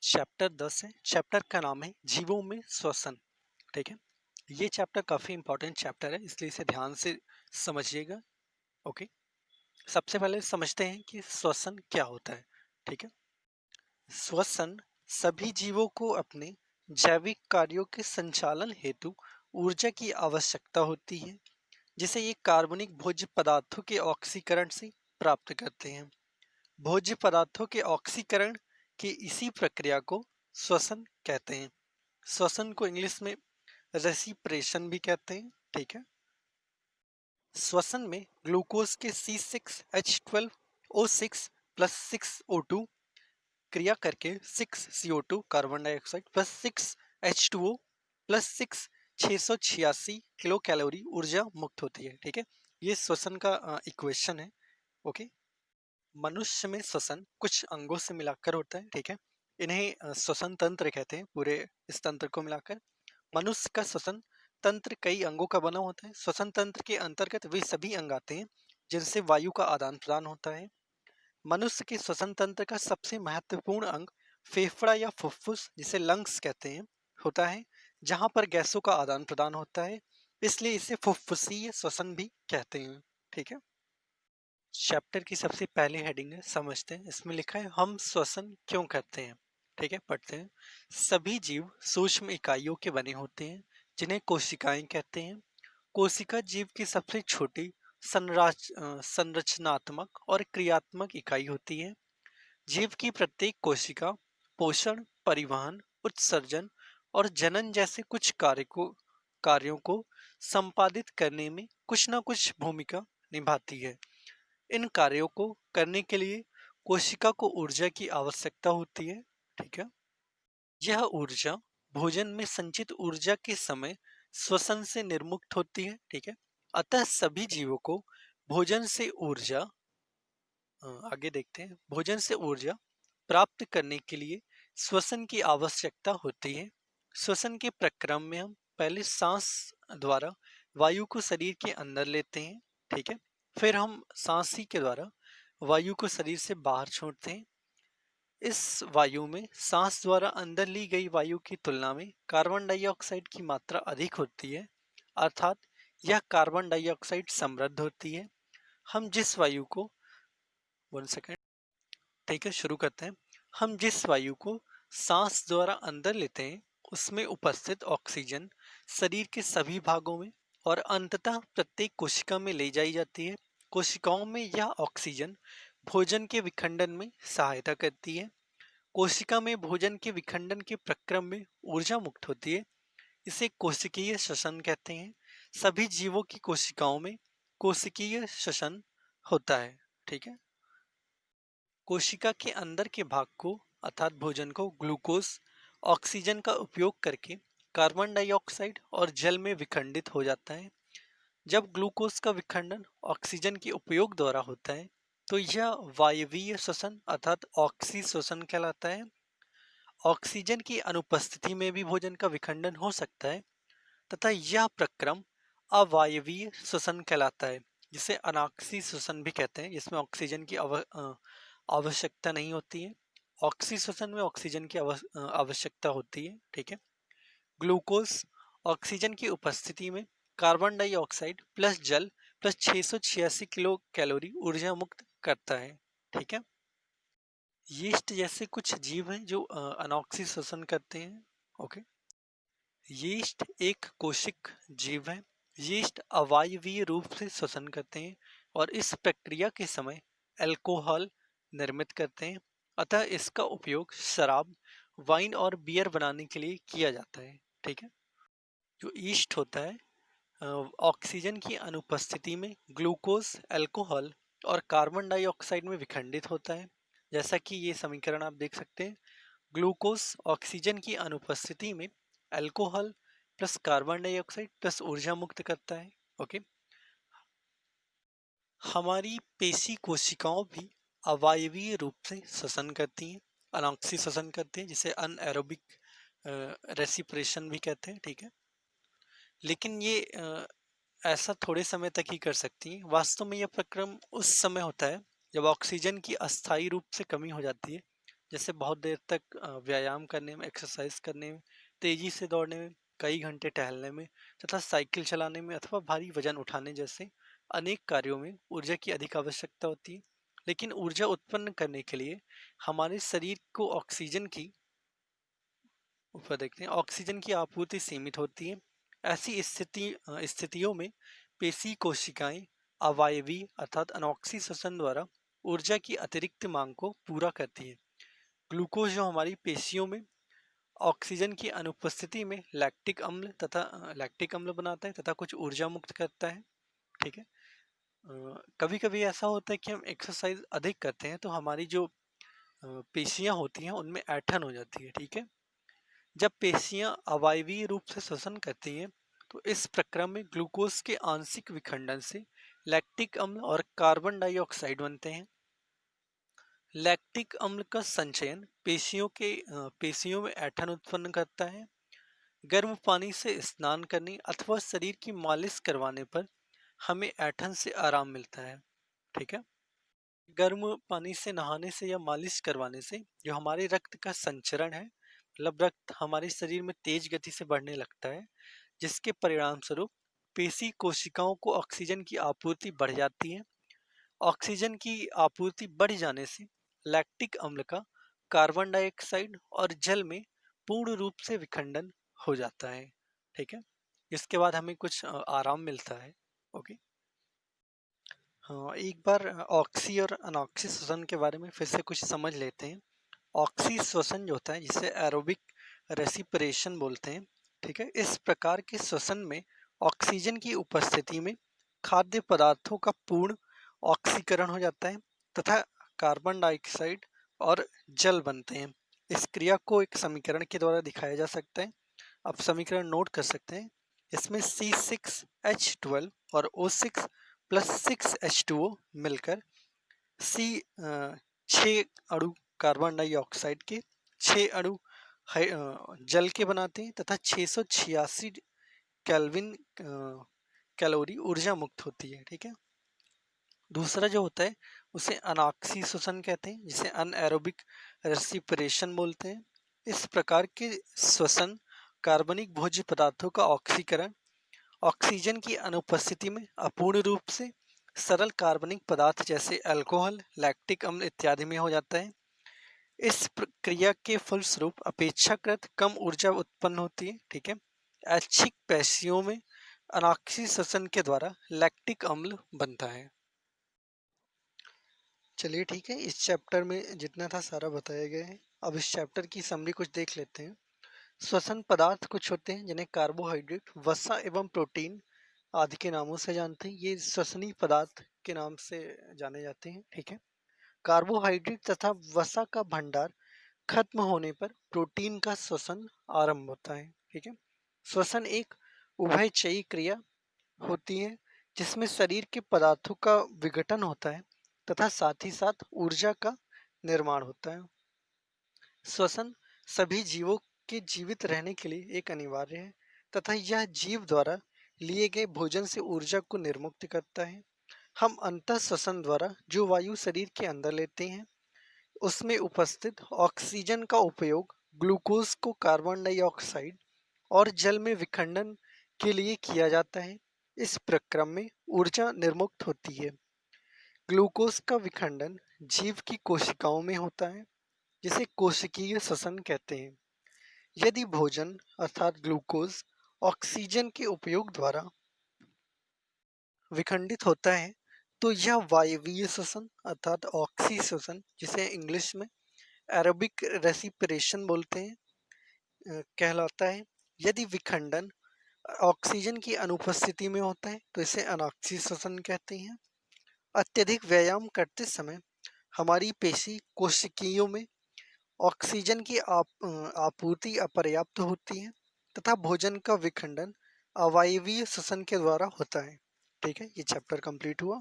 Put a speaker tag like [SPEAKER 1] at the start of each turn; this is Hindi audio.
[SPEAKER 1] चैप्टर 10 है। चैप्टर का नाम है जीवों में श्वसन। ठीक है, ये चैप्टर काफी इंपॉर्टेंट चैप्टर है, इसलिए इसे ध्यान से समझिएगा। ओके, सबसे पहले समझते हैं कि श्वसन क्या होता है। ठीक है, श्वसन सभी जीवों को अपने जैविक कार्यों के संचालन हेतु ऊर्जा की आवश्यकता होती है, जिसे ये कार्बनिक भोज्य पदार्थों के ऑक्सीकरण से प्राप्त करते हैं। भोज्य पदार्थों के ऑक्सीकरण की इसी प्रक्रिया को श्वसन कहते हैं। श्वसन को इंग्लिश में रेसिप्रेशन भी कहते हैं। ठीक है, श्वसन में ग्लूकोज के C6H12O6 प्लस 6O2 क्रिया करके 6CO2 carbon dioxide plus 6H2O plus 686 kilo calorie ऊर्जा मुक्त होती है। ठीक है, ये श्वसन का इक्वेशन है। ओके, मनुष्य में श्वसन कुछ अंगों से मिलाकर होता है। ठीक है, इन्हें श्वसन तंत्र कहते हैं। पूरे इस तंत्र को मिलाकर मनुष्य का श्वसन तंत्र कई अंगों का बना होता है। श्वसन तंत्र के अंतर्गत वे सभी अंग आते हैं जिनसे वायु का आदान प्रदान होता है। मनुष्य के श्वसन तंत्र का सबसे महत्वपूर्ण अंग फेफड़ा या फुफ्फुस, जिसे लंग्स कहते हैं, होता है, जहां पर गैसों का आदान प्रदान होता है, इसलिए इसे फुफ्फुसीय श्वसन भी कहते हैं। ठीक है, चैप्टर की सबसे पहली हेडिंग है, समझते हैं। इसमें लिखा है हम श्वसन क्यों करते हैं। ठीक है, पढ़ते हैं। सभी जीव सूक्ष्म इकाइयों के बने होते हैं, जिन्हें कोशिकाएं कहते हैं। कोशिका जीव की सबसे छोटी संरचनात्मक और क्रियात्मक इकाई होती है। जीव की प्रत्येक कोशिका पोषण, परिवहन, उत्सर्जन और जनन जैसे कुछ कार्यों को संपादित करने में कुछ न कुछ भूमिका निभाती है। इन कार्यों को करने के लिए कोशिका को ऊर्जा की आवश्यकता होती है। ठीक है, यह ऊर्जा भोजन में संचित ऊर्जा के समय श्वसन से निर्मुक्त होती है। ठीक है, अतः सभी जीवों को भोजन से ऊर्जा आगे देखते हैं, भोजन से ऊर्जा प्राप्त करने के लिए श्वसन की आवश्यकता होती है। श्वसन के प्रक्रम में हम पहले सांस द्वारा वायु को शरीर के अंदर लेते हैं। ठीक है, फिर हम सांस ही के द्वारा वायु को शरीर से बाहर छोड़ते हैं। इस वायु में सांस द्वारा अंदर ली गई वायु की तुलना में कार्बन डाइऑक्साइड की मात्रा अधिक होती है, अर्थात यह कार्बन डाइऑक्साइड समृद्ध होती है। हम जिस वायु को 1 सेकेंड, ठीक है, शुरू करते हैं। हम जिस वायु को सांस द्वारा अंदर लेते हैं, उसमें उपस्थित ऑक्सीजन शरीर के सभी भागों में और अंततः प्रत्येक कोशिका में ले जाई जाती है। कोशिकाओं में यह ऑक्सीजन भोजन के विखंडन में सहायता करती है। कोशिका में भोजन के विखंडन के प्रक्रम में ऊर्जा मुक्त होती है, इसे कोशिकीय श्वसन कहते हैं। सभी जीवों की कोशिकाओं में कोशिकीय श्वसन होता है। ठीक है, कोशिका के अंदर के भाग को अर्थात भोजन को ग्लूकोज ऑक्सीजन का उपयोग करके कार्बन डाइऑक्साइड और जल में विखंडित हो जाता है। जब ग्लूकोज का विखंडन ऑक्सीजन के उपयोग द्वारा होता है, तो यह वायवीय श्वसन अर्थात ऑक्सी श्वसन कहलाता है। ऑक्सीजन की अनुपस्थिति में भी भोजन का विखंडन हो सकता है तथा यह प्रक्रम अवायवीय श्वसन कहलाता है, जिसे अनाक्सी श्वसन भी कहते हैं, जिसमें ऑक्सीजन की आवश्यकता नहीं होती है। ऑक्सी श्वसन में ऑक्सीजन की आवश्यकता होती है। ठीक है, ग्लूकोज ऑक्सीजन की उपस्थिति में कार्बन डाइऑक्साइड प्लस जल प्लस 686 किलो कैलोरी ऊर्जा मुक्त करता है। ठीक है, यीस्ट जैसे कुछ जीव हैं जो अनॉक्सी श्वसन करते हैं। ओके, यीस्ट एक कोशिक जीव है। यीस्ट अवायवीय रूप से श्वसन करते हैं और इस प्रक्रिया के समय अल्कोहल निर्मित करते हैं, अतः इसका उपयोग शराब, वाइन और बियर बनाने के लिए किया जाता है। ठीक है, जो यीस्ट होता है ऑक्सीजन की अनुपस्थिति में ग्लूकोज, अल्कोहल और कार्बन डाइऑक्साइड में विखंडित होता है। जैसा कि ये समीकरण आप देख सकते हैं, ग्लूकोज ऑक्सीजन की अनुपस्थिति में alcohol plus carbon dioxide plus ऊर्जा मुक्त करता है। ओके, हमारी पेशी कोशिकाओं भी अवायवीय रूप से श्वसन करती हैं, अनॉक्सी श्वसन करती हैं, जिसे अनएरोबिक रेसिप्रेशन भी कहते हैं। ठीक है, लेकिन ये ऐसा थोड़े समय तक ही कर सकती हैं। वास्तव में यह प्रक्रम उस समय होता है जब ऑक्सीजन की अस्थायी रूप से कमी हो जाती है, जैसे बहुत देर तक व्यायाम करने में, एक्सरसाइज करने में, तेजी से दौड़ने में, कई घंटे टहलने में तथा साइकिल चलाने में अथवा भारी वजन उठाने जैसे अनेक कार्यों में ऊर्जा की अधिक आवश्यकता होती है। लेकिन ऊर्जा उत्पन्न करने के लिए हमारे शरीर को ऑक्सीजन की ऊपर देखते हैं, ऑक्सीजन की आपूर्ति सीमित होती है। ऐसी स्थितियों में पेशी कोशिकाएं अवायवीय अर्थात अनॉक्सी श्वसन द्वारा ऊर्जा की अतिरिक्त मांग को पूरा करती है। ग्लूकोज जो हमारी पेशियों में ऑक्सीजन की अनुपस्थिति में लैक्टिक अम्ल बनाता है तथा कुछ ऊर्जा मुक्त करता है। ठीक है। कभी कभी ऐसा होता है कि हम एक्सरसाइज अधिक करते हैं तो हमारी जो पेशियां होती हैं उनमें ऐंठन हो जाती है। ठीक है। जब पेशियां अवायवीय रूप से श्वसन करती हैं तो इस प्रक्रिया में ग्लूकोज के आंशिक विखंडन से लैक्टिक अम्ल और कार्बन डाइऑक्साइड बनते हैं। लैक्टिक अम्ल का संचयन पेशियों में ऐंठन उत्पन्न करता है। गर्म पानी से स्नान करने अथवा शरीर की मालिश करवाने पर हमें ऐंठन से आराम मिलता है। ठीक है। गर्म पानी से नहाने से या मालिश करवाने से जो हमारे रक्त का संचरण है, मतलब रक्त हमारे शरीर में तेज गति से बढ़ने लगता है, जिसके परिणाम स्वरूप पेशी कोशिकाओं को ऑक्सीजन की आपूर्ति बढ़ जाती है। ऑक्सीजन की आपूर्ति बढ़ जाने से लैक्टिक अम्ल का कार्बन डाइऑक्साइड और जल में पूर्ण रूप से विखंडन हो जाता है। ठीक है। इसके बाद हमें कुछ आराम मिलता है। ओके। हाँ, एक बार ऑक्सी और अनॉक्सी श्वसन के बारे में फिर से कुछ समझ लेते हैं। ऑक्सी श्वसन जो होता है जिसे एरोबिक रेसिपिरेशन बोलते हैं। ठीक है। इस प्रकार के श्वसन में ऑक्सीजन की उपस्थिति में खाद्य पदार्थों का पूर्ण ऑक्सीकरण हो जाता है तथा कार्बन डाइऑक्साइड और जल बनते हैं। इस क्रिया को एक समीकरण के द्वारा दिखाया जा सकता है। आप समीकरण नोट कर सकते हैं। इसमें C6H12 और O6 प्लस 6H2O मिलकर सी 6 अणु कार्बन डाइऑक्साइड के, 6 अणु जल के बनाते हैं तथा 686 केल्विन कैलोरी ऊर्जा मुक्त होती है। ठीक है। दूसरा जो होता है उसे अनाक्सी श्वसन कहते हैं, जिसे अनएरोबिक रेसिपिरेशन बोलते हैं। इस प्रकार के श्वसन कार्बनिक भोज्य पदार्थों का ऑक्सीकरण ऑक्सीजन की अनुपस्थिति में अपूर्ण रूप से सरल कार्बनिक पदार्थ जैसे अल्कोहल, लैक्टिक अम्ल इत्यादि में हो जाता है। इस प्रक्रिया के फलस्वरूप अपेक्षाकृत कम ऊर्जा उत्पन्न होती है। ठीक है। ऐच्छिक पेशियों में अनाक्षी श्वसन के द्वारा लैक्टिक अम्ल बनता है। चलिए ठीक है, इस चैप्टर में जितना था सारा बताया गया है। अब इस चैप्टर की समरी कुछ देख लेते हैं। श्वसन पदार्थ कुछ होते हैं जिन्हें कार्बोहाइड्रेट, वसा एवं प्रोटीन आदि के नामों से जानते हैं। ये श्वसनीय पदार्थ के नाम से जाने जाते हैं। ठीक है। कार्बोहाइड्रेट तथा वसा का भंडार खत्म होने पर प्रोटीन का श्वसन आरंभ होता है। ठीक है। श्वसन एक उभयचयी क्रिया होती है जिसमें शरीर के पदार्थों का विघटन होता है तथा साथ ही साथ ऊर्जा का निर्माण होता है। श्वसन सभी जीवों के जीवित रहने के लिए एक अनिवार्य है तथा यह जीव द्वारा लिए गए भोजन से ऊर्जा को निर्मुक्त करता है। हम अंतः श्वसन द्वारा जो वायु शरीर के अंदर लेते हैं उसमें उपस्थित ऑक्सीजन का उपयोग ग्लूकोज को कार्बन डाइऑक्साइड और जल में विखंडन के लिए किया जाता है। इस प्रक्रिया में ऊर्जा निर्मुक्त होती है। ग्लूकोज का विखंडन जीव की कोशिकाओं में होता है जिसे कोशिकीय श्वसन कहते हैं। यदि भोजन अर्थात ग्लूकोज ऑक्सीजन के उपयोग द्वारा विखंडित होता है तो यह वायवीय श्वसन अर्थात ऑक्सी श्वसन, जिसे इंग्लिश में एरोबिक रेसिपिरेशन बोलते हैं, कहलाता है। यदि विखंडन ऑक्सीजन की अनुपस्थिति में होता है तो इसे अनॉक्सी श्वसन कहते हैं। अत्यधिक व्यायाम करते समय हमारी पेशी कोशिकीयों में ऑक्सीजन की आपूर्ति अपर्याप्त होती है तथा भोजन का विखंडन अवायवीय श्वसन के द्वारा होता है। ठीक है। ये चैप्टर कंप्लीट हुआ।